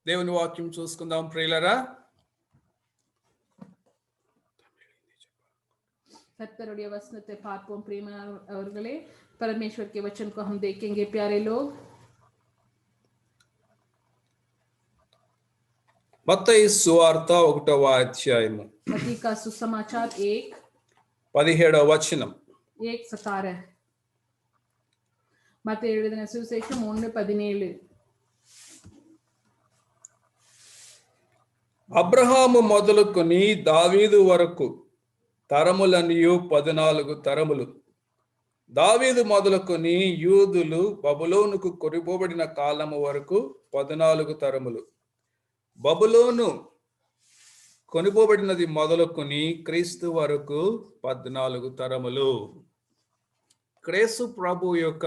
దేవుని వాక్యం చూసుకుందాం ప్రియులరా. कर्तरुடைய वचनத்தை பார்ப்போம் प्रियமானவர்களே. परमेश्वर के वचन को हम देखेंगे प्यारे लोग. మత్తయి సువార్త 1వ అధ్యాయము मत्ती का सुसमाचार 17వ వచనం. 1:17. మత్తయి எழுதின சுவிசேஷம் 1:17. అబ్రహాము మొదలుకొని దావీదు వరకు తరములనియు 14 తరములు. దావీదు మొదలుకొని యూదులు బబులోనుకు కొనిపోబడిన కాలము వరకు 14 తరములు. బబులోను కొనిపోబడినది మొదలుకొని క్రీస్తు వరకు 14 తరములు. క్రీస్తు ప్రభు యొక్క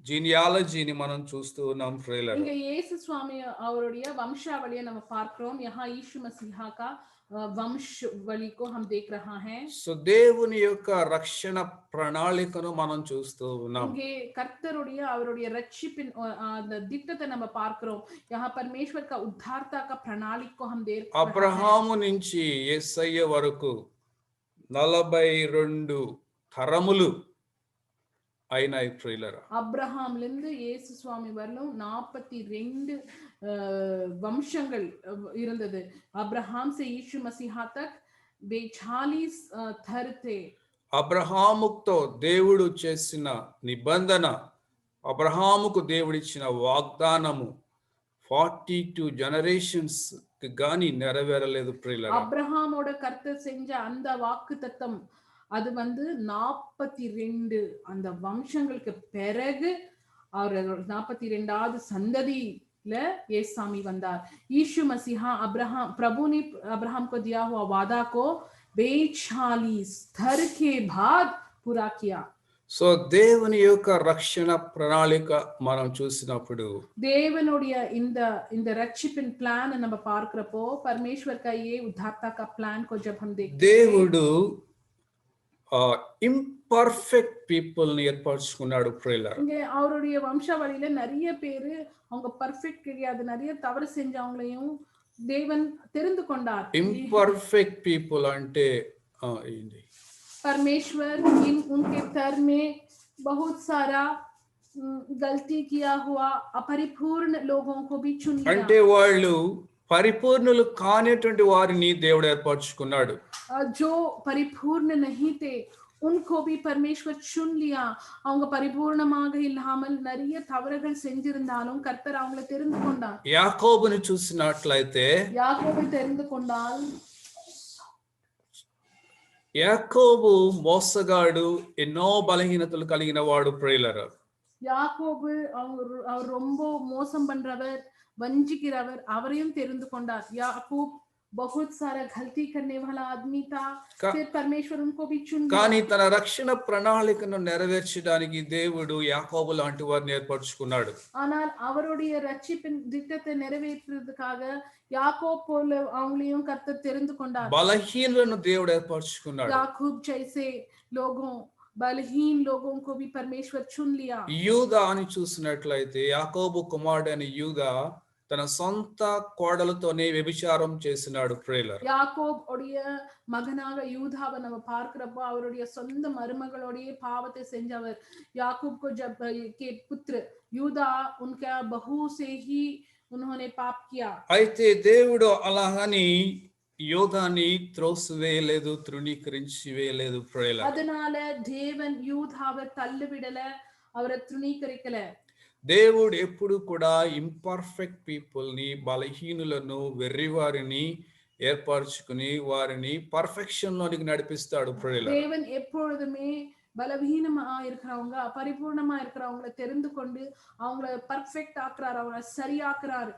జీనియాలజీని మనం చూస్తూ ఉన్నాం ప్రియులారా. இங்க இயேசு சுவாமி அவருடைய வம்சாவளியை நம்ம பார்க்கிறோம். यहाँ यीशु मसीहा का वंशवली को हम देख रहा है. సో దేవుని యొక్క రక్షణ ప్రణాళికను మనం చూస్తూ ఉన్నాం. இங்கே கர்த்தருடைய அவருடைய ரட்சிப்பின் அந்த திட்டத்தை நம்ம பார்க்கிறோம். यहाँ परमेश्वर का उद्धारता का प्रणाली को हम देख रहे हैं. అబ్రహాము నుంచి యేసయ్య వరకు 42 తరములు అయినాయి ప్రియులారా. அப்ரஹாம்லிருந்து இயேசு சுவாமி வரலும் 42 वंशங்கள் இருந்தது. अब्राहम से यीशु मसीहा तक 42 थर थे. అబ్రహాముతో దేవుడు చేసిన నిబంధన, అబ్రహాముకు దేవుడిచ్చిన వాగ్దానము 42 జనరేషన్స్ కి గాని నెరవేరలేదు ప్రియులారా. అబ్రహామోட கர்த்தர் செஞ்ச அந்த வாக்குத்தத்தம் அது 42 அந்த வம்சங்களுக்கு பிறகு அவர் 42வது சந்ததியில येसामी வந்தார். यीशु मसीहा प्रभु ने अब्राहम को दिया हुआ वादा को 42 थर के बाद पूरा किया. సో దేవుని యొక్క రక్షణ ప్రణాళిక మనం చూసినప్పుడు தேவனுடைய இந்த ரட்சிப்பின் பிளான் நம்ம பார்க்கிறப்போ परमेश्वर का ये उद्धारता का प्लान को जब हम देखते हैं, దేవుడు imperfect people ని ఏర్పరచుకున్నాడు ప్రియులారా. இங்க அவருடைய வம்சாவளியில நிறைய பேரு அவங்க பர்ஃபெக்ட் கிடையாது, நிறைய தவறு செஞ்சவங்களையும் தேவன் தெரிந்து கொண்டார். imperfect people అంటే ఏంటి? परमेश्वर उनके तर में बहुत सारा गलती किया हुआ अपरिपूर्ण लोगों को भी चुन लिया. అంటే వాళ్ళు పరిపూర్ణులు కానిటువంటి వారిని దేవుడు ఏర్పరచుకున్నాడు. जो परिपूर्ण नहीं थे उनको भी परमेश्वर चुन लिया. அவங்க பரிபூர்ணமாக இல்லாமல் நிறைய தவறுகள் செஞ்சிருந்தாலும் கர்த்தர் அவங்களை தெரிந்து கொண்டார். యాకోబును చూసినట్లయితే யாக்கோபை தெரிந்து கொண்டால் యాకోబు మోసగాడు, ఎన్నో బలహీనతలు కలిగిన వాడు ప్రియులారా. யாக்கோபு அவர் ரொம்ப மோசம் பண்றவர், வஞ்சிக்கிறவர், அவரையும் தெரிந்து கொண்டார். யாக்கோब बहुत सारा गलती करने वाला आदमी था. फिर परमेश्वर उनको भी चुन लिया. కానీ తన రక్షణ ప్రణాళికను నెరవేర్చడానికి దేవుడు యాకోబు లాంటి వారిని ఏర్పరచుకున్నాడు. ஆனால் அவருடைய ரட்சிப்பின் திட்டத்தை நிறைவேற்றுறதுக்காக யாக்கோப் போல அவங்களையும் கர்த்தர் தெரிந்து கொண்டார். బలహీనులను దేవుడు ఏర్పరచుకున్నాడు. याकूब जैसे लोगों, बलहीन लोगों को भी परमेश्वर चुन लिया. యూదా అని చూసినట్లయితే యాకోబు కుమారుడైన యూదా తన సొంత కోడలతోనే వ్యభిచారం చేసినాడు ప్రియులారా. யாக்கோப் உடைய மகனாக யூதாவை நம்ம பார்க்கிறப்போ அவருடைய சொந்த மருமகளுடைய பாவத்தை செஞ்சவர். याकूब को जब के पुत्र यूदा उनका बहू से ही उन्होंने पाप किया. అయితే దేవుడు అలాగని యూదాని త్రోసివేయలేదు, తృణీకరించి వేయలేదు ప్రియులారా. அதனால தேவன் யூதாவை தள்ளிவிடல, அவரை தృణీకరికல. దేవుడు ఎప్పుడు కూడా ఇంపర్ఫెక్ట్ పీపుల్ ని, బలహీనులను, వెర్రివారిని ఏర్పరచుకుని వారిని పర్ఫెక్షన్ లోనికి నడిపిస్తాడు ప్రియులారా. தேவன் எப்பொழுதுமே பலவீனமா இருக்கிறவங்க, பரிபூர்ணமா இருக்கிறவங்களை தெரிந்து கொண்டு அவங்களை परफेक्ट ஆக்குறார், அவங்களை சரியாக்குறார்.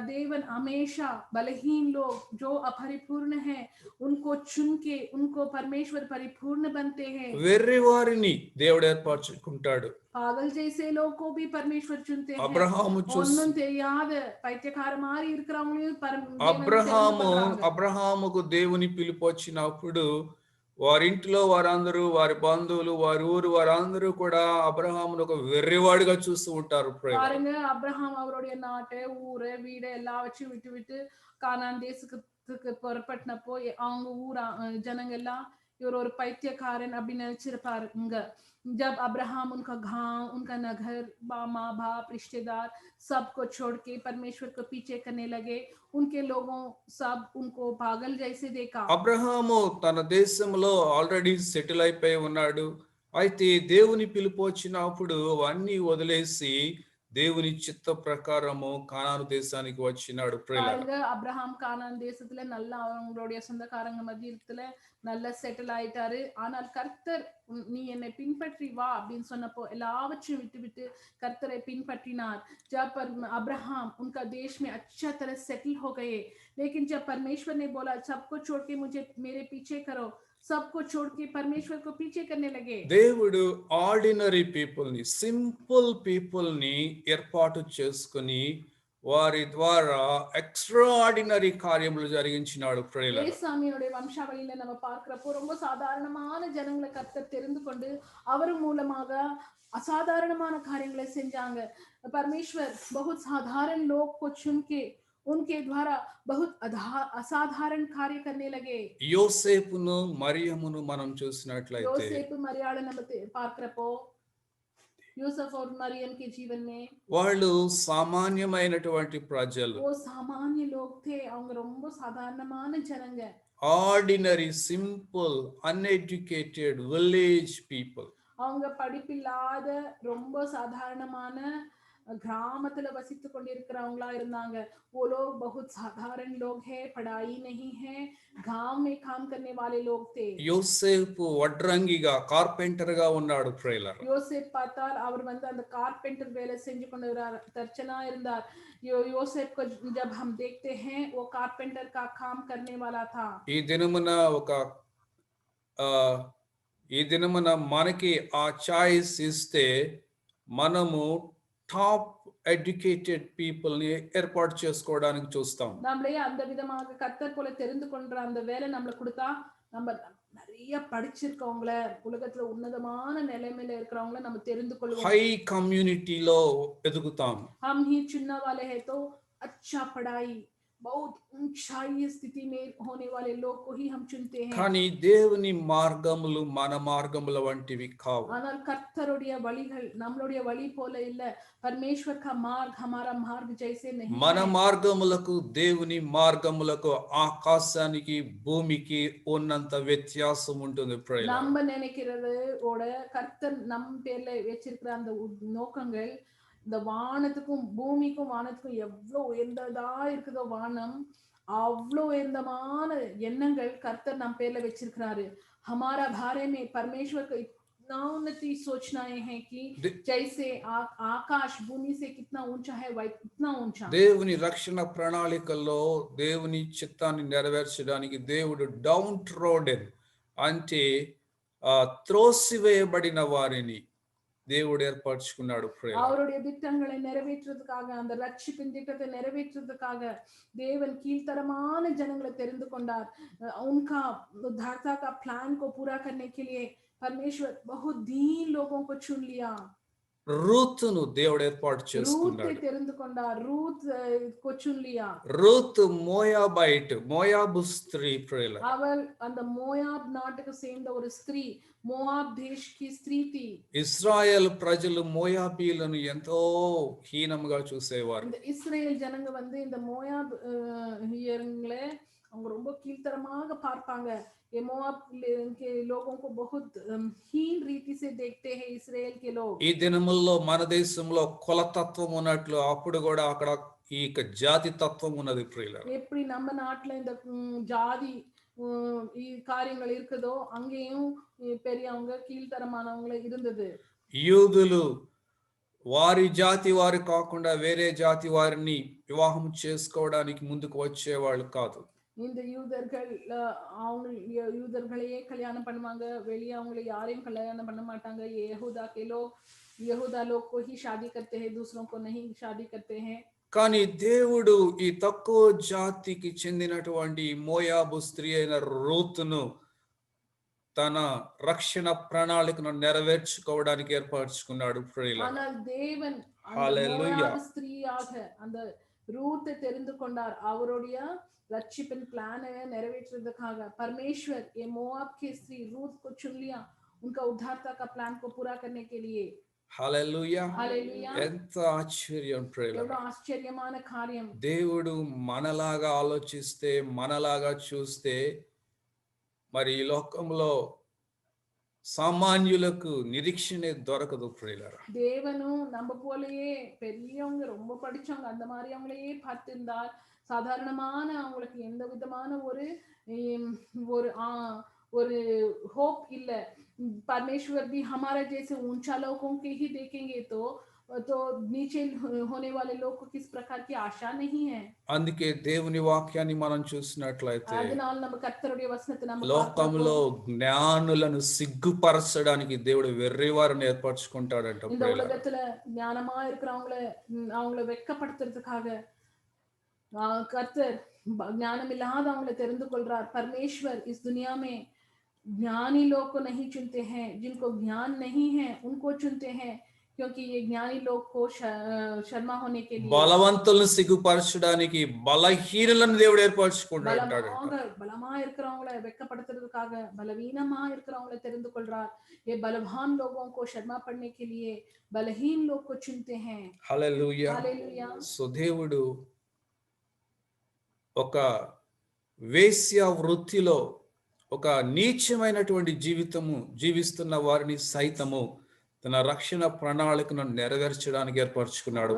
देवन हमेशा बलहीन लोग जो अपरिपूर्ण हैं उनको चुन के उनको परमेश्वर परिपूर्ण बनते हैं. వెర్రివారిని దేవుడు ఏర్పరచుకుంటాడు. पागल जैसे लोग को भी परमेश्वर चुनते हैं. అబ్రహాము తెలియద పైత్యకార మారి இருக்கிறவங்களையும் అబ్రహాముకు దేవుని పిలుపు వచ్చినప్పుడు వారి ఇంట్లో వారందరూ, వారి బంధువులు, వారి ఊరు వారందరూ కూడా అబ్రహామును ఒక వెర్రివాడిగా చూస్తూ ఉంటారు. பாருங்க அப்ரஹாம் அவருடைய நாட்டை ஊரை வீடு எல்லாம் வச்சு விட்டு விட்டு கானான் தேசத்துக்கு புறப்பட்டினப்போ அவங்க ஊர் ஜனங்க எல்லாம் இவர் ஒரு பைத்தியக்காரன் அப்படின்னு நினைச்சிருப்பாருங்க. जब अब्राहम उनका गांव, उनका नगर, माँ बाप, रिश्तेदार सबको छोड़ के परमेश्वर को पीछे करने लगे, उनके लोगों सब उनको पागल जैसे देखा. అబ్రహాము తన దేశంలో ఆల్రెడీ సెటిల్ అయిపోయి ఉన్నాడు. అయితే దేవుని పిలుపు వచ్చినప్పుడు అవన్నీ వదిలేసి దేవుని చిత్త ప్రకారము కానాను దేశానికి వచ్చినాడు. பாருங்க அப்ரஹாம் கானான் தேசத்துல நல்லா அவங்களுடைய சொந்தக்காரங்க மத்தியத்துல நல்லா செட்டில் ஆயிட்டாரு. ஆனால் கர்த்தர் நீ என்னை பின்பற்றி வா அப்படின்னு சொன்னப்போ எல்லாவற்றையும் விட்டு விட்டு கர்த்தரை பின்பற்றினார். जब अब्राहम उनका देश में अच्छा तरह सेटल हो गए, लेकिन जब परमेश्वर ने बोला सबको छोड़ के मुझे मेरे पीछे करो, सबको छोड़ के परमेश्वर को पीछे करने लगे. దేవుడు ఆర్డినరీ పీపుల్ ని, సింపుల్ పీపుల్ ని ఏర్పాటు చేసుకుని వారి ద్వారా ఎక్స్ట్రా ఆర్డినరీ కార్యములు జరిగించినాడు. ஏசாமியோட வம்சாவளியில நம்ம பார்க்கிறப்போ ரொம்ப சாதாரணமான ஜனங்களை கர்த்தர் தெரிந்து கொண்டு அவர் மூலமாக असाधारणமான காரியங்களை செஞ்சாங்க. परमेश्वर बहुत साधारण लोग को चुन के उनके द्वारा बहुत असाधारण कार्य करने लगे. యోసేపును మరియమును మనం చూసినట్లయితే, యోసేపు మరియాళ நம்ம பார்க்கிறப்போ యూసఫ్ और मरियम के जीवन में వాళ్ళు సామాన్యమైనటువంటి ప్రజలు. वो सामान्य लोग थे. அவங்க ரொம்ப சாதாரணமான ஜனங்க. Ordinary, simple, uneducated village people. அவங்க படிப்பில்லாத ரொம்ப சாதாரணமான ग्रामத்துல வசித்து கொண்டிருக்கிறவங்களா இருந்தாங்க. वो लोग बहुत साधारण लोग हैं, पढ़ाई नहीं है, गांव में काम करने वाले लोग थे. యోసేపు వడ్రంగిగా, కార్పెంటర్ గా ఉన్నాడు. ప్రేలర్ யோசேப் பார்த்தால் அவர் வந்து அந்த கார்பெண்டர் வேலை செஞ்சு கொண்டு தர்ச்சனா இருந்தார். యోసేప్ को जब हम देखते हैं वो कारपेंटर का काम करने वाला था. ఈ దినమున మనకి ఆ చాయిస్ ఇస్తే మనము టాప్ ఎడ్యుకేటెడ్ పీపుల్ ని ఏర్పాటు చేసుకోవడానికి చూస్తాం. நம்மளே அந்த விதமாக கர்த்தர் போல தெரிந்து கொண்ட அந்த வேலை நம்மளுக்கு கொடுத்தா நம்ம நிறைய படிச்சிருக்கவங்கள, உலகத்துல உன்னதமான நிலைமையில இருக்கிறவங்கள நம்ம தெரிந்து கொள்வோம். హై కమ్యూనిటీలో ఎదుగుతాం. हम ही चुनने वाले हैं तो अच्छा पढ़ाई, बहुत ऊंचाई स्थिति में होने वाले लोग को ही हम चुनते हैं. కానీ దేవుని మార్గములు మన మార్గముల వంటివి కావు. ஆனால் கர்த்தருடைய வழிகள் நம்மளுடைய வழி போல இல்ல. परमेश्वर का मार्ग हमारा मार्ग जैसे नहीं. మన మార్గములకు దేవుని మార్గములకు ఆకాశానికి భూమికి ఉన్నంత వ్యత్యాసం ఉంటుంది. நம்ம நினைக்கிறது ஓட கர்த்தர் நம் பேர்ல வச்சிருக்கிற அந்த நோக்கங்கள் இந்த வானத்துக்கும் பூமிக்கும் வானத்துக்கும் எவ்வளவு உயர்ந்ததா இருக்குதோ வானம், அவ்வளவு உயர்ந்தமான எண்ணங்கள் கர்த்தர் நம் பேர்ல வச்சிருக்கிறாரு. हमारा बारे में परमेश्वर को इतना उन्नति सोचनाएं हैं कि जैसे आकाश भूमि से कितना ऊंचा है वही इतना ऊंचा. దేవుని రక్షణ ప్రణాళికల్లో దేవుని చిత్తాన్ని నెరవేర్చడానికి దేవుడు డౌన్ ట్రోడెన్ అంటే త్రోసివేయబడిన వారిని దేవుడు ఏర్పరచుకున్నాడు. அவருடைய திட்டங்களை நிறைவேற்றுவதற்காக, அந்த ரட்சிப்பின் திட்டத்தை நிறைவேற்றுவதற்காக தேவன் கீழ்த்தரமான ஜனங்களை தெரிந்து கொண்டார். उनका उद्धारता का प्लान को पूरा करने के लिए परमेश्वर बहुत दीन लोगों को चुन लिया. రూతును దేవుడు ఏర్పాటు చేసుకున్నాడు. రూత్ தெரிந்து கொண்டார். రూత్ को चुन लिया. రూత్ మోయాబైట్, మోయాబు స్త్రీ. ప్రేల அவள் அந்த மோயாப் நாட்டுக்கு சேர்ந்த ஒரு ஸ்திரீ, మోయాబ్ దేశ్ కి స్త్రీ थी. ఇశ్రాయేల్ ప్రజలు మోయాబీలను ఎంతో హీనంగా చూసేవారు. இந்த இஸ்ரேல் ஜனங்க வந்து இந்த மோயாப் हीयरங்களே அவங்க ரொம்ப கீழ்த்தரமாக பார்ப்பாங்க. ये मोआब के लोगों को बहुत हीन रीति से देखते हैं इस्राएल के लोग. ఈ దినముల్లో మన దేశంలో కులతత్వం ఉన్నట్లు అప్పుడు కూడా అక్కడ ఈ జాతి తత్వం ఉన్నది. ప్రియులారా, எப்படி நம்ம நாட்டுல இந்த ஜாதி காரியங்கள் இருக்குதோ அங்கேயும் பெரியவங்க கீழ்த்தரமானவங்க இருந்தது. యూదులు వారి జాతి వారు కాకుండా వేరే జాతి వారిని వివాహం చేసుకోవడానికి ముందుకు వచ్చేవాళ్ళు కాదు. இந்த யூதர்கள் அவங்க யூதர்களையே கல்யாணம் பண்ணுவாங்க, வெளியே அவங்களை யாரையும் கல்யாணம் பண்ண மாட்டாங்க. यहूदा लोग को ही शादी करते हैं, दूसरों को नहीं शादी करते हैं. కానీ దేవుడు ఈ తక్కువ జాతికి చెందినటువంటి మోయాబు స్త్రీ అయిన రూతును తన రక్షణ ప్రణాళికను నెరవేర్చుకోవడానికి ఏర్పరచుకున్నాడు ప్రియులారా. ஆனால் தேவன் அந்த Hallelujah. மோயாபு ஸ்திரீயாக அந்த ரூத்தை தெரிந்து கொண்டார். அவருடைய रक्षिपन प्लान है நிறைவேற்றுறதுக்காக. परमेश्वर ये मोआब की स्त्री रूत को चुन लिया उनका उद्धारता का प्लान को पूरा करने के लिए. హల్లెలూయా. హల్లెలూయా. ఎంత ఆశ్చర్యం ప్రియులారా. ఎవడో ఆశ్చర్యమైన కార్యం. దేవుడు మనలాగా ఆలోచిస్తే, మనలాగా చూస్తే, మరి ఈ లోకంలో சாமானியுలకు நிரீட்சணை దొరకదు ప్రియులారా. தேவனும் நம்ம போலயே பெரியவங்க ரொம்ப படிச்சவங்க அந்த மாதிரி அவங்களையே பார்த்திருந்தால் சாதாரணமான அவங்களுக்கு எந்த விதமான ஒரு होप இல்ல. परमेश्वर भी हमारा जैसे ऊंचा लोगों के ही देखेंगे तो नीचे होने वाले लोग को किस प्रकार की आशा नहीं है. అందుకే దేవుని వాక్యాన్ని మనం చూసినట్లయితే அதனால நம்ம கர்த்தருடைய வசனத்தை நம்ம లోకంలో జ్ఞానులను సిగ్గుపరచడానికి దేవుడు వెర్రివారిని ఏర్పరచుకుంటాడంట. இந்த உலகத்துல ஞானமா இருக்கிறவங்களை அவங்கள வெட்கப்படுத்துறதுக்காக கர்த்தர் ज्ञानम इलाहादवंगले தெரிந்து கொள்றார். परमेश्वर इस दुनिया में ज्ञानी लोग को नहीं चुनते हैं, जिनको ज्ञान नहीं है उनको चुनते हैं, क्योंकि ये ज्ञानी लोग को शर्मा होने के लिए బలవంతులను సిగ్గుపరచడానికి బలహీనులను దేవుడు ఏర్పరచుకుంటాడు. பலமா இருக்கிறவங்களை வெட்கப்படுத்துறதுக்காக பலவீனமா இருக்கிறவங்களை தெரிந்து கொள்றார். ये बलवान लोगों को शर्मा पड़ने के लिए बलहीन लोग को चुनते हैं. హల్లెలూయా. హల్లెలూయా. సో దేవుడు ఒక వేశ్య వృత్తిలో ఒక నీచమైనటువంటి జీవితము జీవిస్తున్న వారిని సైతము తన రక్షణ ప్రణాళికను నెరవేర్చడానికి ఏర్పరచుకున్నాడు.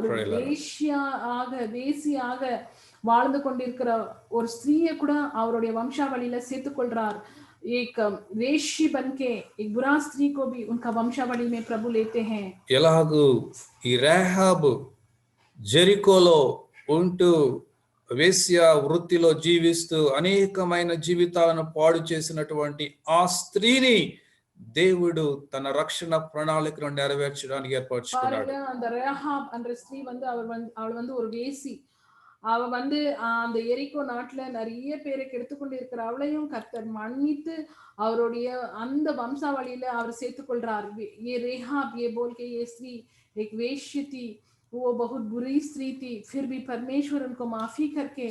வேசியாக வாழ்ந்து கொண்டிருக்கிற ஒரு ஸ்திரீயை கூட அவருடைய வம்சாவளியில சேர்த்துக் கொள்றார். एक वेश्य बनके एक बुरा स्त्री को भी उनका वंशावली में प्रभु लेते हैं. ఎలాగూ ఈ రాహాబు జెరికోలో ఉంటూ వేశ్య వృత్తిలో జీవిస్తూ అనేకమైన జీవితాలను పాడు చేసినటువంటి ఆ స్త్రీని దేవుడు తన రక్షణ ప్రణాళికను నెరవేర్చడానికి ఏర్పరచుకున్నాడు. அந்த ரேகாப் என்ற ஸ்திரீ அவள் ஒரு வேசி. அவ அந்த எரிகோ நாட்டுல நிறைய பேரை கெடுத்துக்கொண்டு இருக்கிற அவளையும் கர்த்தர் மன்னித்து அவருடைய அந்த வம்சாவளியில அவர் சேர்த்துக் கொள்றார். ये रेहाब ये बोल के ये स्त्री एक वेश्य थी, वो बहुत बुरी स्त्री थी, फिर भी परमेश्वर उनको माफी करके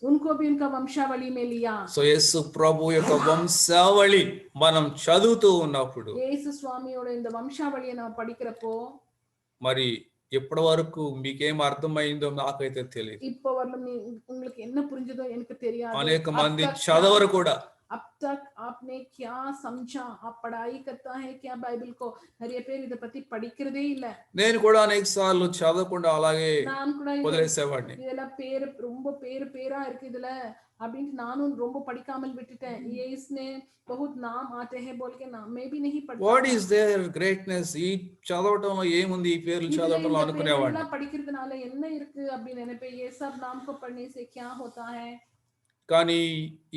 उनको भी उनका वंशावली में लिया. సో యేసు ప్రభు యొక్క వంశావళి మనం చదువుతూ ఉన్నప్పుడు యేసు స్వామిயோட இந்த వంశావళిயை நாம் படிக்கிறப்போ మరి ఎప్పటి వరకు మీకేం అర్థమైందో నాకైతే తెలియదు. இப்போ வரலும் உங்களுக்கு என்ன புரிஞ்சதோ எனக்கு தெரியாது. అనేక మంది చదవరు కూడా. अब तक आपने क्या समझा, आप पढ़ाई करता है क्या बाइबल को, நிறைய பேர் இத பத்தி படிக்கிறதே இல்ல. నేను కూడా అనేక సార్లు చదవకుండా అలాగే వదిలేసేవాడిని. இதெல்லாம் ரொம்ப பேரா இருக்கு இதுல அப்படினு நானும் ரொம்ப படிக்காமல் விட்டுட்டேன். ये इसमें बहुत नाम आते हैं बोल के नाम मैं भी नहीं पढ़ता. What is their greatness? ఈ చదవటంలో ఏముంది ఈ పేర్లు చదవటంలో అనుకునేవాడిని. படிக்கிறதுனால என்ன ఇருக்கு அப்படி நினைப்பேன். ये सब नाम को पढ़ने से क्या होता है. కానీ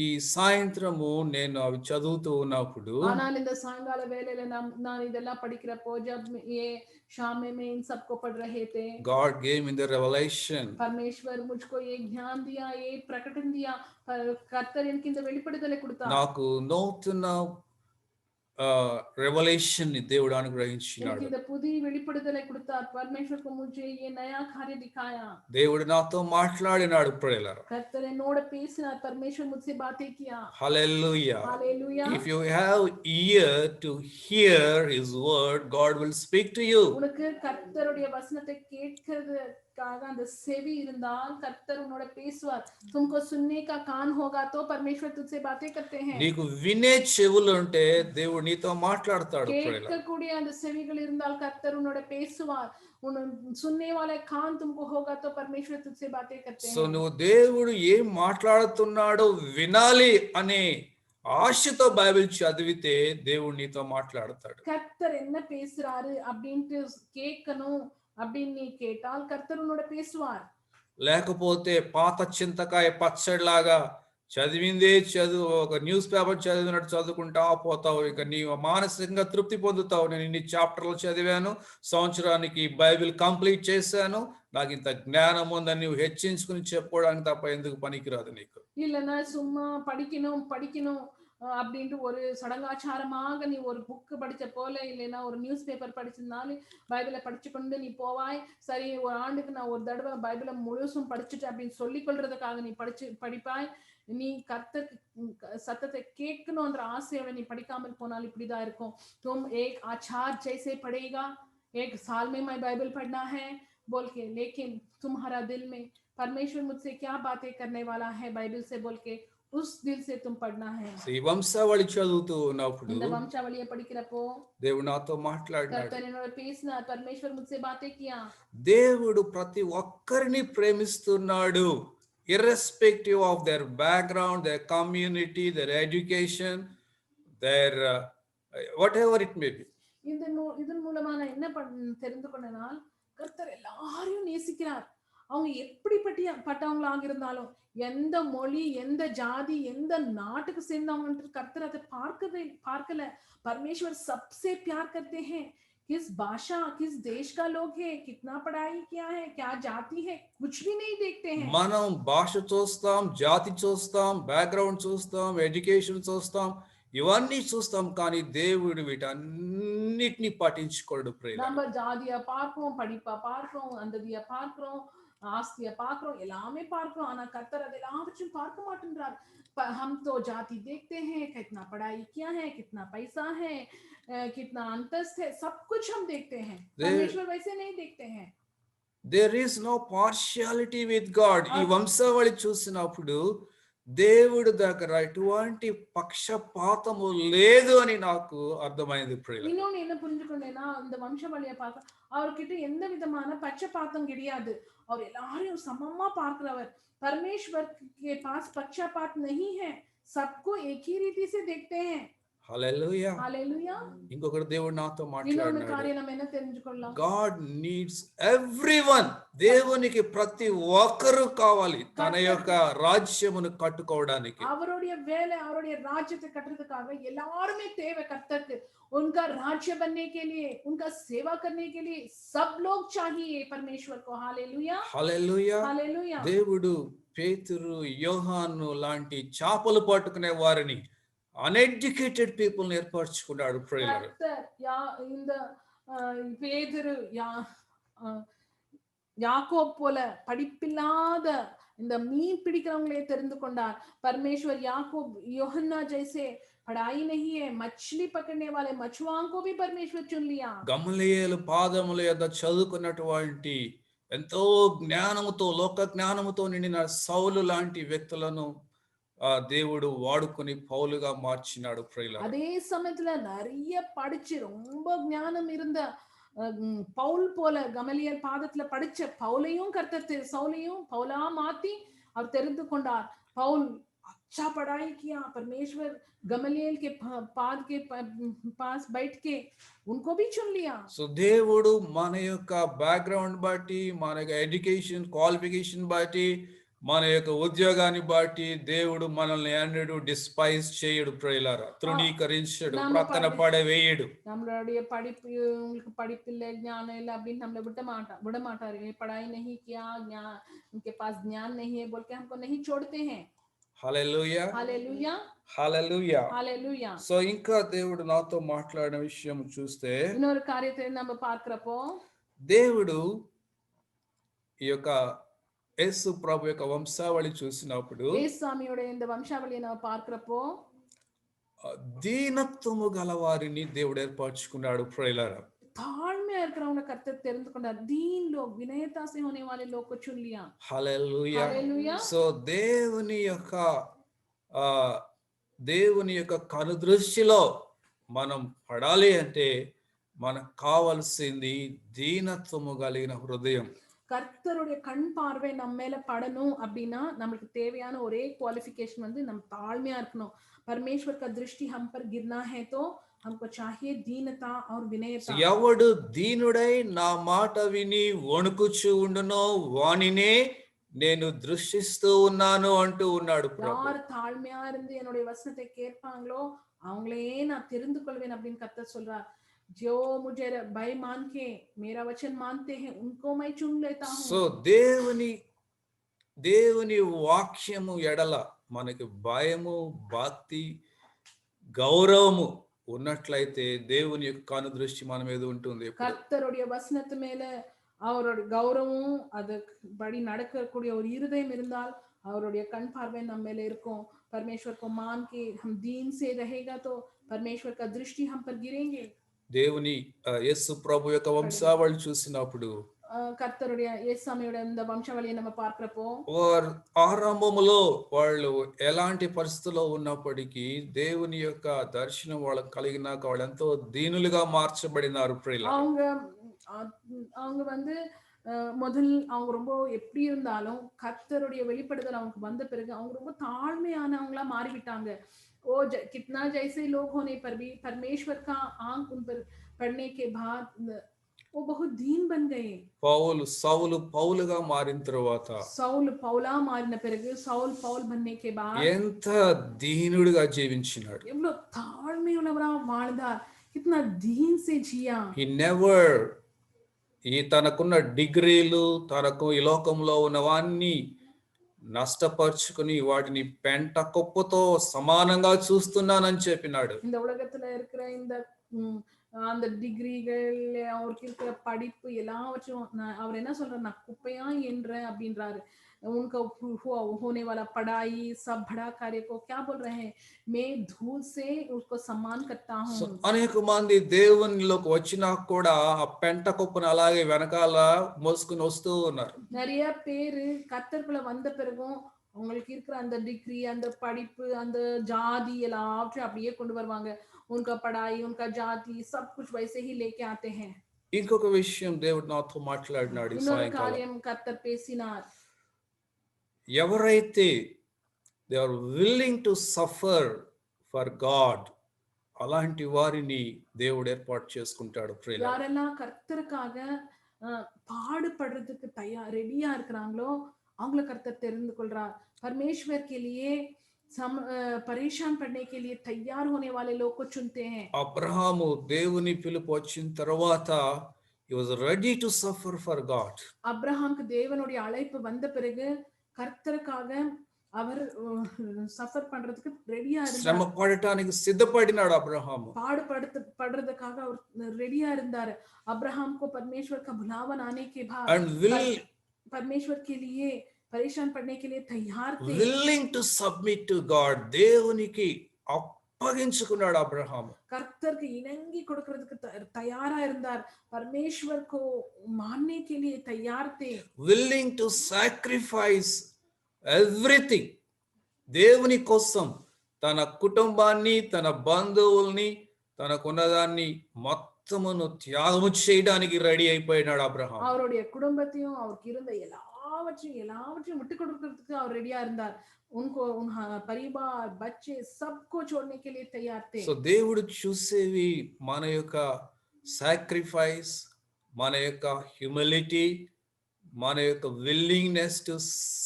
ఈ సాయంత్రము నేను అవి చదువుతూ ఉన్నప్పుడు ஆனால் இந்த சாயங்கால வேளையில நான் இதெல்லாம் படிக்கிறப்போ जब ये शाम में इन सब को पढ़ रहे थे, God gave me the revelation. परमेश्वर मुझको ये ज्ञान दिया, ये प्रकटन दिया. கர்த்தர் எனக்கு இந்த வெளிப்படுத்தலை கொடுத்தார். నాకు నూతన రెవల్యూషన్ దేవుడు అనుగ్రహించినాడు. இந்த புதிய வெளிப்படுத்தலை கொடுத்தார். परमेश्वर को मुझे ये नया कार्य दिखाया. దేవుడు నాతో మాట్లాడినాడు ప్రియులారా. కర్తర్ என்னோட பேசினார். परमेश्वर मुझसे बातें किया. Hallelujah. Hallelujah. If you have ear to hear his word, God will speak to you. உனக்கு கர்த்தருடைய வசனத்தை கேட்கிறதுக்காக அந்த செவி இருந்தால் கர்த்தர் உன்னோட பேசுவார். तुमको सुनने का कान होगा तो परमेश्वर तुझसे बातें करते हैं. నీకు వినే చెవులు ఉంటే దేవుడు నీతో మాట్లాడతాడు. கேட்கக்கூடிய அந்த செவிகள் இருந்தால் கர்த்தர் உன்னோட பேசுவார். सुनने वाले कान तुमको होगा तो परमेश्वर तुझसे बातें करते हैं. సో నువ్వు దేవుడు ఏం మాట్లాడుతున్నాడో వినాలి అనే ఆశతో బైబిల్ చదివితే దేవుడు నీతో మాట్లాడతాడు. கர்த்தர் என்ன பேசுறாரு அப்படினு கேட்கணும் அப்படின்னு நீ கேட்டால் கர்த்தர் உன்னோட பேசுவார். లేకపోతే పాత చింతకాయ పచ్చడిలాగా చదివిందే చదువు ఒక న్యూస్ పేపర్ చదివినట్టు చదువుకుంటా పోతావు. ఇక నీవు మానసికంగా తృప్తి పొందుతావు. నేను ఇన్ని చాప్టర్లు చదివాను, సంవత్సరానికి బైబిల్ కంప్లీట్ చేశాను, నాకు ఇంత జ్ఞానం ఉందని నువ్వు హెచ్చించుకుని చెప్పుకోవడానికి తప్ప ఎందుకు పనికిరాదు నీకు. இல்லைன்னா சும்மா படிக்கணும் அப்படின்ட்டு ஒரு சடங்காச்சாரமாக நீ ஒரு புக் படிச்ச போல இல்லைன்னா ஒரு நியூஸ் பேப்பர் படிச்சிருந்தாலும் பைபிளை படிச்சு கொண்டு நீ போவாய். சரி, ஒரு ஆண்டுக்கு நான் ஒரு தடவை பைபிளை முழுசும் படிச்சுட்டு அப்படின்னு சொல்லிக் கொள்றதுக்காக நீ படிப்பாய். நீ கர்த்தர் சத்தத்தை கேட்கணும்ன்ற ஆசையோட நீ படிக்காமல் போனால் இப்படிதான் இருக்கும். तुम एक आचार जैसे पढ़ेगा, एक साल में मैं बाइबल पढ़ना है बोल के, लेकिन तुम्हारा दिल में परमेश्वर मुझसे क्या बातें करने वाला है बाइबल से बोल के उस दिल से तुम पढ़ना है. ఈ వంశావళి చదువుతూ ఉన్నప్పుడు இந்த வம்சாவளியை படிக்கிறப்போ దేవుడు నాతో మాట్లాడినాడు. கர்த்தர் என்னோட பேசினார். பரமேஸ்வர் मुझसे बातें किया. దేవుడు ప్రతి ఒక్కరిని ప్రేమిస్తున్నాడు. irrespective of their background, their community, their education, their whatever it may be. இதன் மூலமா நான் என்ன தெரிந்து கொண்டனால் கர்த்தர் எல்லாரையும் நேசிக்கிறார். அவங்க எப்படிப்பட்டவங்களாக இருந்தாலும், எந்த மொழி, எந்த ஜாதி, எந்த நாட்டுக்கு சேர்ந்தவங்க கர்த்தர் அதை பார்க்கல. परमेश्वर सबसे प्यार करते हैं. किस भाषा, किस देश का लोग है, कितना पढ़ाई किया है, क्या जाति है, कुछ भी नहीं देखते हैं. మనం భాష చూస్తాం, జాతి చూస్తాం, బ్యాక్గ్రౌండ్ చూస్తాం, ఎడ్యుకేషన్ చూస్తాం, ఇవన్నీ చూస్తాం, కానీ దేవుడు వీటన్నిటిని పట్టించుకోడు. நம்ம ஜாதியா பார்க்கிறோம், படிப்பா பார்க்கிறோம், அந்ததியா பார்க்கிறோம், ஆஸ்திய பார்க்கிறோம், எல்லாமே பார்க்கிறோம். ஆனா கர்த்தர் அது எல்லாவற்றையும் பார்க்க மாட்டேன்றார். हम तो जाति देखते हैं, कितना पढ़ाई किया है, कितना पैसा है, कितना अंतस्त है, सब कुछ हम देखते हैं. परमेश्वर वैसे नहीं देखते हैं. There is no partiality with God. ఈ వంశావళి చూసినప్పుడు దేవుడు దగ్గర ఎటువంటి పక్షపాతము లేదు అని నాకు అర్థమైంది. இன்னொன்னு என்ன புரிஞ்சுக்கொண்டேன்னா, இந்த வம்சாவளியை பார்க்க அவர்கிட்ட எந்த விதமான பட்சபாத்தம் கிடையாது. அவர் எல்லாரையும் சமமா பார்க்கிறவர். परमेश्वर के पास पक्षपात नहीं है. सबको एक ही रीति से देखते हैं. హల్లెలూయా. హల్లెలూయా. ఇంకొకటి దేవుడు నాతో మాట్లాడాడు. God needs everyone. దేవునికి ప్రతి ఒక్కరు కావాలి తన యొక్క రాజ్యమును కట్టుకోవడానికి. அவருடைய வேலை, அவருடைய ராஜ்யத்தை கட்டுறதுக்காக எல்லாரும் தேவை கர்த்தருக்கு. उनका राज्य बनने के लिए, उनका सेवा करने के लिए सब लोग चाहिए परमेश्वर को. हालेलुया. हालेलुया. हालेलुया. దేవుడు పేతురు, యోహాను లాంటి చేపలు పట్టుకునే వారిని అన్ఎడ్యుకేటెడ్ పీపుల్ ఏర్పరచుకున్నాడు. இந்த பேதுரு, யாக்கோப் போல படிப்பில்லாத இந்த மீன் பிடிக்கிறவங்களே தெரிந்து கொண்டார். परमेश्वर याकूब, यूहन्ना जैसे पढ़ाई नहीं है, मछली पकड़ने वाले मछुआरों को भी परमेश्वर चुन लिया. గమలీయేలు పాదముల యొద్ద చదువుకున్నటువంటి ఎంతో జ్ఞానముతో, లోక జ్ఞానముతో నిండిన సౌలు లాంటి వ్యక్తులను దేవుడు వాడుకొని పౌలుగా మార్చినాడు. அதே சமயத்துல நிறைய படிச்சு ரொம்ப ஞானம் இருந்த பவுல் போல கமலியல் பாதத்துல படிச்ச பவுலையும் கர்த்தர் சவுலையும் பவுலா மாத்தி அவர் தெரிந்து கொண்டார். பவுல் अच्छा पढ़ाई किया. परमेश्वर गमलियल के पाद के पास बैठ के उनको भी चुन लिया. సో దేవుడు మన యొక్క బ్యాక్గ్రౌండ్ బట్టి, మన యొక్క ఎడ్యుకేషన్ క్వాలిఫికేషన్ బట్టి, మన యొక్క ఉద్యోగాన్ని బట్టి దేవుడు మనల్ని అన్నడు డిస్పైజ్ చేయడు. ప్రియులారా, తృణీకరించడు, ప్రక్కన పడవేయడు. நம்மளுடைய படிப்பு, உங்களுக்கு படிப்பு இல்ல, ஞானம் இல்ல அப்படின்னு நம்மள விட மாட்டாரு. पढ़ाई नहीं किया, उनके पास ज्ञान नहीं है बोल के हमको नहीं छोड़ते हैं. హల్లెలూయా. హల్లెలూయా. హల్లెలూయా. హల్లెలూయా. సో ఇంకా దేవుడు నాతో మాట్లాడిన విషయం చూస్తే, இன்னொரு காரியத்தை நம்ம பார்க்கிறப்போ, దేవుడు ఈ యొక్క యేసు ప్రభు యొక్క వంశావళి చూసినప్పుడు, యేసుస్వామిயோட இந்த వంశావళిயை நம்ம பார்க்கிறப்போ దీనత్వము గల వారిని దేవుడు ఏర్పరచుకున్నాడు. ప్రియులారా, ताழ்மையா இருக்கிறவங்க கர்த்தர் தெரிந்து கொண்டார். दीन लोग, विनयता से होने वाले लोग को चुन लिया. హల్లెలూయా. హల్లెలూయా. సో దేవుని యొక్క కనుదృష్టిలో మనం పడాలి అంటే మనకు కావాల్సింది దీనత్వము కలిగిన హృదయం. கர்த்தருடைய கண் பார்வை நம்ம மேல படணும் அப்படின்னா நமக்கு தேவையான ஒரே குவாலிஃபிகேஷன் வந்து நம்ம தாழ்மையா இருக்கணும். परमेश्वर का दृष्टि हम पर गिरना है तो हमको चाहिए दीनता और विनयता. ఎవడు దీనుడై నా మాట విని వణుకుచు ఉండునో వానినే నేను దృష్టిస్తూ ఉన్నాను అంటూ ఉన్నాడు. யார் தாழ்மையா இருந்து என்னுடைய வசனத்தை கேட்பாங்களோ அவங்களே நான் தெரிந்து கொள்வேன் அப்படின்னு கர்த்தர் சொல்றார். जो मुझे भय मान के मेरा वचन मानते हैं उनको मैं चुन लेता हूं. సో దేవుని వాక్యము ఎడల మనకి భయము, భక్తి, గౌరవము ఉన్నట్లయితే దేవుని యొక్క కనుదృష్టి మన మీద ఉంటుంది. கர்த்தருடைய வசனத்து மேல அவருடைய கௌரவம் அதுபடி நடக்கக்கூடிய ஒரு இருதயம் இருந்தால் அவருடைய கண் பார்வை நம்ம மேல இருக்கும். परमेश्वर को मान के हम दीन से रहेगा तो परमेश्वर का दृष्टि हम पर गिरेंगे. దేవుని యేసు ప్రభు యొక్క వంశావళి చూసినప్పుడు கர்த்தருடைய இயேசுவோட இந்த వంశవళిని நம்ம பார்க்கறப்போ వారు ఆరంభములో వాళ్ళు ఎలాంటి పరిస్థితుల్లో ఉన్నప్పటికీ దేవుని యొక్క దర్శనం వాళ్ళకి కలిగినాక వాళ్ళు ఎంతో దీనులుగా మార్చబడినారు ప్రియులారా. அவங்க வந்து முதல் அவங்க ரொம்ப எப்படி இருந்தாலும் கர்த்தருடைய வெளிப்படுதல் அவங்க வந்த பிறகு அவங்க ரொம்ப தாழ்மையானவங்களா மாறிவிட்டாங்க. ओ कितना जैसे लोग होने पर भी परमेश्वर का आंख उन पर पड़ने के बाद वो बहुत दीन बन गए. సౌలు పౌలుగా మారిన తర్వాత సౌలు పౌలా మారిన పిறகு సౌల్ పౌల్ बनने के बाद ఎంత దీనుడిగా జీవించినాడు. ఎవ్వరో తాழ்மையுள்ளவரா வாழ்ந்தார். कितना दीन से जिया. he never తనకున్న డిగ్రీలు తనకు ఈ లోకంలో ఉన్నవన్నీ నష్టపరుచుకుని వాటిని పెంట కుప్పతో సమానంగా చూస్తున్నానని చెప్పినాడు. இந்த உலகத்துல இருக்கிற இந்த அந்த டிகிரிகள் அவருக்கு இருக்கிற படிப்பு எல்லாவற்றும் அவர் என்ன சொல்றாரு, நான் குப்பையா என்ற அப்படின்றாரு. उनका होने वाला पढ़ाई सब बड़ा कार्य को क्या बोल रहे हैं, मैं धूल से उसको सम्मान करता हूँ. అనేక మంది దేవునిలోకి వచ్చినా కూడా ఆ పెంట కుప్పను అలాగే వెనకాల మోసుకుని వస్తూ ఉన్నారు. நிறைய பேரு கர்த்தருக்குள்ள வந்த பிறகும் உங்களுக்கு இருக்கிற அந்த டிகிரி அந்த படிப்பு அந்த ஜாதி எல்லாவற்றையும் அப்படியே கொண்டு வருவாங்க. उनका पढ़ाई उनका जाति सब कुछ वैसे ही लेके आते हैं. ఇంకొక విషయం దేవుడు నాతో మాట్లాడినాడు ఈ సాయంకాలం. కార్యం కర్తర్ పేసినార్. ఎవరైతే they are willing to suffer for God అలాంటి వారిని దేవుడు ఏర్పాటు చేసుకుంటాడు. யாரெல்லாம் கர்த்தருக்காக பாடுபடுறதுக்கு ரெடியா இருக்கிறாங்களோ அவங்கள கர்த்தர் தெரிந்து கொள்றார். परमेश्वर के लिए परेशान पड़ने के लिए तैयार होने वाले लोग को चुनते हैं. అబ్రహాము దేవుని పిలుపు వచ్చిన తర్వాత he was ready to suffer for God. அப்ரஹாமுக்கு தேவனுடைய அழைப்பு வந்த பிறகு கர்த்தருக்காக அவர் சஃபர் பண்றதுக்கு ரெடியா இருந்தார். శ్రమ పడటానికి సిద్ధపడినాడు అబ్రహాము. படுறதுக்காக அவர் ரெடியா இருந்தார். अब्राहम को परमेश्वर का बुलावा आने के बाद and will परमेश्वर के लिए परेशान पड़ने के लिए तैयार थे. willing to submit to God. దేవునికి అప్పగించుకున్నాడు అబ్రహాము. கர்த்தருக்கு இணங்கி கொடுக்கிறதுக்கு தயாரா இருந்தார். परमेश्वर को मानने के लिए तैयार थे. willing to sacrifice everything. దేవుని కోసం తన కుటుంబాన్ని తన బంధువుల్ని తనకున్నదాన్ని మొత్తమును త్యాగము చేయడానికి రెడీ అయిపోయినాడు అబ్రహాం. அவருடைய குடும்பத்தையும் அவருக்கு இருந்த எல்லாவற்றையும் விட்டு கொடுக்கிறதுக்கு அவர் ரெடியா இருந்தார். उनको परिवार बच्चे सबको छोड़ने के लिए तैयार थे. సో దేవుడు చూసేవి మన యొక్క సాక్రిఫైస్, మన యొక్క హ్యూమిలిటీ, మన యొక్క willingness to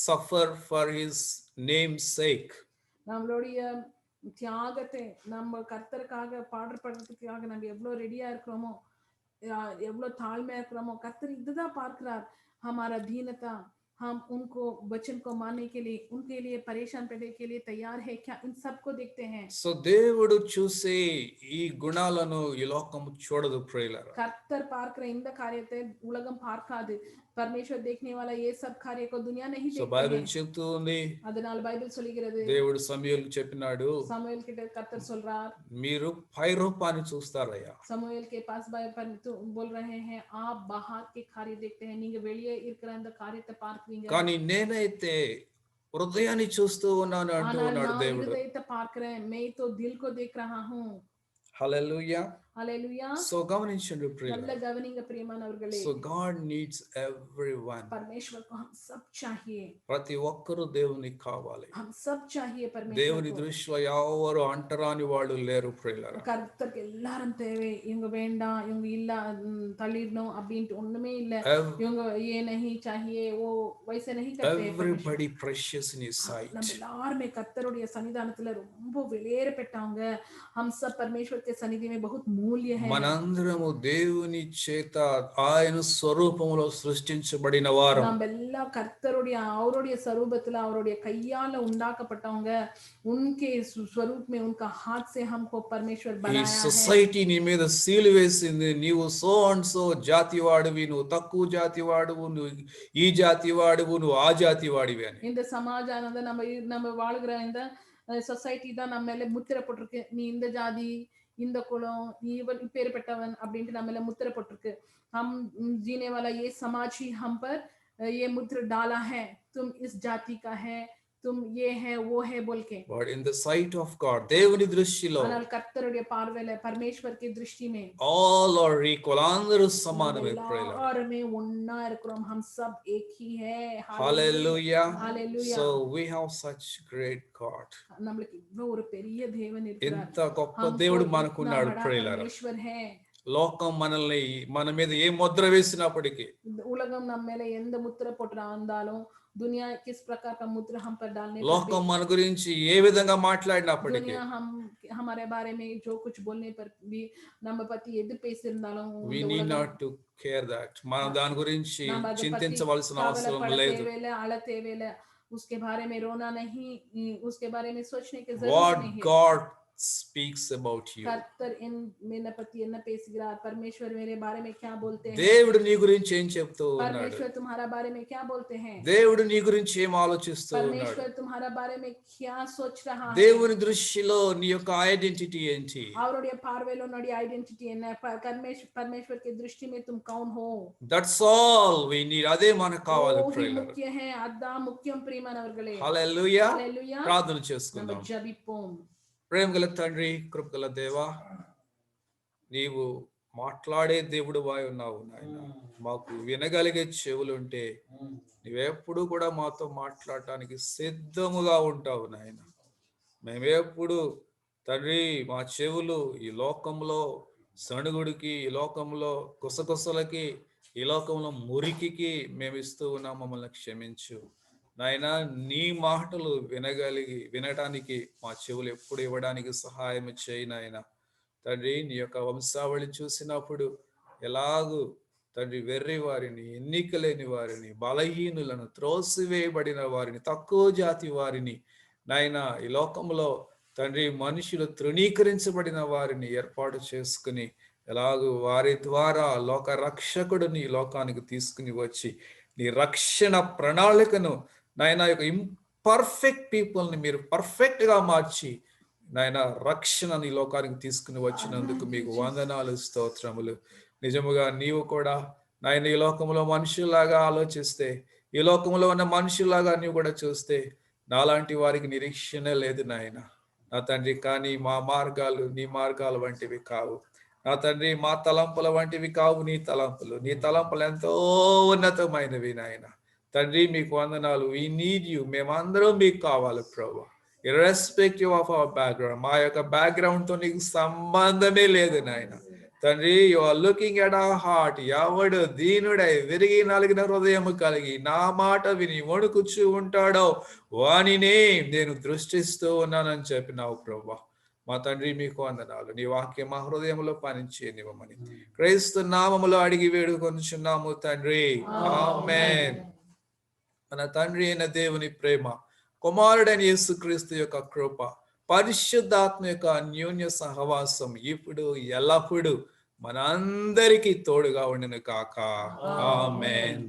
suffer for his name sake. நம்மளுடைய தியாகத்தை நம்ம கர்த்தருக்காக பாடுபடுறதுக்காக நம்ம எவ்வளவு ரெடியா இருக்கிறோமோ, எவ்வளவு தாழ்மையா இருக்கிறோமோ, கர்த்தர் இதுதான் பார்க்கிறார். हमारा दीनता, हम उनको वचन को मानने के लिए उनके लिए परेशान पड़ने के लिए तैयार है क्या, इन सबको देखते हैं. సో దేవుడు చూసే ఈ గుణాలను ఈ లోకము చూడదు ప్రియులారా. கர்த்தர் பார்க்கிற இந்த காரியத்தை உலகம் பார்க்காது. परमेश्वर देखने वाला ये सब कार्य को दुनिया नहीं देखती है. బైబిల్ చెప్తుంది, அதனால் బైబిల్ சொல்கிறது, దేవుడు సమూయేలుకు చెప్పినాడు, సమూయేల్ కిட்ட కర్తర్ சொல்றார், మీరు పై రూపాన్ని చూస్తారయ్యా. సమూయేల్ के पास बोल रहे हैं, आप बाहर के कार्य देखते हैं, நீங்க வெளியே இருக்கிற அந்த காரியத்தை பார்க்கிறீங்க. కానీ నేనైతే హృదయాన్ని చూస్తూ ఉన్నాను అంటూ ఉన్నాడు దేవుడు. హృదయத்தை பார்க்கிறேன், मैं तो दिल को देख रहा हूं. హల్లెలూయా. హల్లెలూయా. సో గమనించండి ప్రియులారా, நல்ல கவனிங்க ప్రియమానవర్களே. So God needs everyone. परमेश्वर को हम सब चाहिए. ప్రతి ఒక్కరు దేవునికి కావాలి. हम सब चाहिए परमेश्वर. దేవుని దృష్టిలో ఎవరు అంటరాని వాళ్ళు లేరు ప్రియులారా. கர்த்தருக்கு எல்லாரும் தேவை. இவங்க வேண்டாம், இவங்க இல்ல, தள்ளிடணும் அப்படின்ட்டு ஒண்ணுமே இல்ல. இவங்க ये नहीं चाहिए, वो वैसे नहीं करते. everybody precious in his sight. நம்ம எல்லாரும் கர்த்தருடைய சன்னிதானத்துல ரொம்ப விலையேறப்பட்டவங்க. हम सब परमेश्वर के सन्निधि में बहुत मूल्य है. మనందరము దేవుని చేత ఆయన స్వరూపములో సృష్టించబడిన వారం. நம்மெல்ல கர்த்தருடைய அவருடைய स्वरूपத்துல அவருடைய கையால உண்டாக்கப்பட்டவங்க. उनके स्वरूप में उनका हाथ से हमको परमेश्वर ఈ बनाया है. సొసైటీ నీ మీద సీలు వేసింది, నీవు సో అండ్ సో జాతి వాడివి, నువ్వు తక్కువ జాతి వాడువు, నువ్వు ఈ జాతి వాడువు, నువ్వు ఆ జాతి వాడివి అని. இந்த சமாஜானது நம்ம வாழ்கிற இந்த சொசைட்டி தான் நம்ம மேல முத்திரை போட்டிருக்கு. நீ இந்த ஜாதி, இந்த குலம், நீ இவன் இப்பேற்பட்டவன் அப்படின்ட்டு நம்ம மேல முத்திரை போட்டிருக்கு. हम जीने वाला ये समाज ही हम पर ये मुद्र डाला है, तुम इस जाति का है, तुम ये है वो है बोल के. But in the sight of God, దేవుని దృష్టిలో ஆனால் கர்த்தருடைய பார்வையில परमेश्वर की दृष्टि में all are equal, అందరూ సమానమే. எல்லாருமே ஒண்ணா இருக்கிறோம். हम सब एक ही है. Hallelujah. Hallelujah. So we have such great God. நம்மளுக்கு இவ்வளவு ஒரு பெரிய தேவன் இருக்கிறார். ఎంత గొప్ప దేవుడు మనకున్నాడు ప్రియులారా. परमेश्वर है. లోకం మనల్ని మన మీద ఏ ముద్ర వేసినప్పటికీ, உலகம் நம்ம மேல எந்த முத்திரை போட்டுறாலும், दुनिया किस प्रकार का मुद्रा हम पर डालने, లోకం మన గురించి ఏ విధంగా మాట్లాడినప్పటికీ, दुनिया हम हमारे बारे में जो कुछ बोलने पर भी, நம்ம பத்தி எது பேசிஇருந்தாலும், we need not to care that, మనం దాని గురించి చింతించవలసిన అవసరం లేదు. అళ తేవేల उसके बारे में रोना नहीं, उसके बारे में सोचने की जरूरत What नहीं है. God speaks about you. కర్తర్ मेरे पति என்ன பேசுகிறார், परमेश्वर मेरे बारे में क्या बोलते हैं, దేవుడు నీ గురించి ఏం చెప్తూ ఉన్నాడు, परमेश्वर तुम्हारा बारे में क्या बोलते हैं, దేవుడు నీ గురించి ఏం ఆలోచిస్తూ ఉన్నాడు, परमेश्वर तुम्हारा बारे में क्या सोच रहा है. దేవుని దృష్టిలో నీ యొక్క ఐడెంటిటీ ఏంటి, அவருடைய பார்வையில உன்னுடைய ஐடென்டிட்டி என்ன, परमेश्वर की दृष्टि में तुम कौन हो. That's all we need. అదే మనకు కావాలి वो ही ప్రియులారా. ముఖ్య है, అదా ముఖ్యం ప్రియమైనవర్గలే. హల్లెలూయా. హల్లెలూయా. ప్రార్థన நம்ம చేసుకుందాం. జపిపోం. ప్రేమ గల తండ్రి, కృపగల దేవా, నీవు మాట్లాడే దేవుడు వాయి ఉన్నావు నాయన. మాకు వినగలిగే చెవులుంటే నీవెప్పుడు కూడా మాతో మాట్లాడటానికి సిద్ధముగా ఉంటావు నాయన. మేమెప్పుడు తండ్రి మా చెవులు ఈ లోకంలో సణుగుడికి, ఈ లోకంలో కుసకుసలకి, ఈ లోకంలో మురికికి మేము ఇస్తూ ఉన్నాం. మమ్మల్ని క్షమించు నాయనా. నీ మాటలు వినటానికి మా చెవులు ఎప్పుడు ఇవ్వడానికి సహాయం చేయి నాయన. తండ్రి, నీ యొక్క వంశావళి చూసినప్పుడు ఎలాగూ తండ్రి వెర్రి వారిని, ఎన్నిక లేని వారిని, బలహీనులను, త్రోసివేయబడిన వారిని, తక్కువ జాతి వారిని నాయన ఈ లోకంలో తండ్రి మనుషులు తృణీకరించబడిన వారిని ఏర్పాటు చేసుకుని ఎలాగూ వారి ద్వారా లోక రక్షకుడిని ఈ లోకానికి తీసుకుని వచ్చి నీ రక్షణ ప్రణాళికను నాయన యొక్క ఇంపర్ఫెక్ట్ పీపుల్ని మీరు పర్ఫెక్ట్ గా మార్చి నాయన రక్షణని లోకానికి తీసుకుని వచ్చినందుకు మీకు వందనాలు, స్తోత్రములు. నిజముగా నీవు కూడా నాయన ఈ లోకంలో మనుషుల్లాగా ఆలోచిస్తే, ఈ లోకంలో ఉన్న మనుషుల్లాగా నీవు కూడా చూస్తే నాలాంటి వారికి నిరీక్షణ లేదు నాయన నా తండ్రి. కానీ మా మార్గాలు నీ మార్గాలు వంటివి కావు నా తండ్రి. మా తలంపుల వంటివి కావు నీ తలంపులు. నీ తలంపులు ఎంతో ఉన్నతమైనవి నాయన తండ్రి. మీకు వందనాలు. We need you. మేమందరం మీకు కావాలి ప్రభువా. ఇర్రెస్పెక్టివ్ ఆఫ్ అవర్ బ్యాక్గ్రౌండ్, మా యొక్క బ్యాక్గ్రౌండ్ తో నీకు సంబంధమే లేదు నాయన తండ్రి. You are looking at our heart. ఎవడు దీనుడై విరిగి నలిగిన హృదయము కలిగి నా మాట విని వణుకుచూ ఉంటాడో వానినే నేను దృష్టిస్తూ ఉన్నానని చెప్పినావు ప్రభువా. మా తండ్రి మీకు వందనాలు. నీ వాక్యం మా హృదయంలో పనిచేయనివ్వమని క్రీస్తు నామములో అడిగి వేడుకొనుచున్నాము తండ్రి. ఆమేన్. మన తండ్రి అయిన దేవుని ప్రేమ, కుమారుడైన యేసుక్రీస్తు యొక్క కృప, పరిశుద్ధాత్మ యొక్క అన్యోన్య సహవాసం ఇప్పుడు ఎల్లప్పుడూ మనందరికీ తోడుగా ఉండును కాక. ఆమేన్.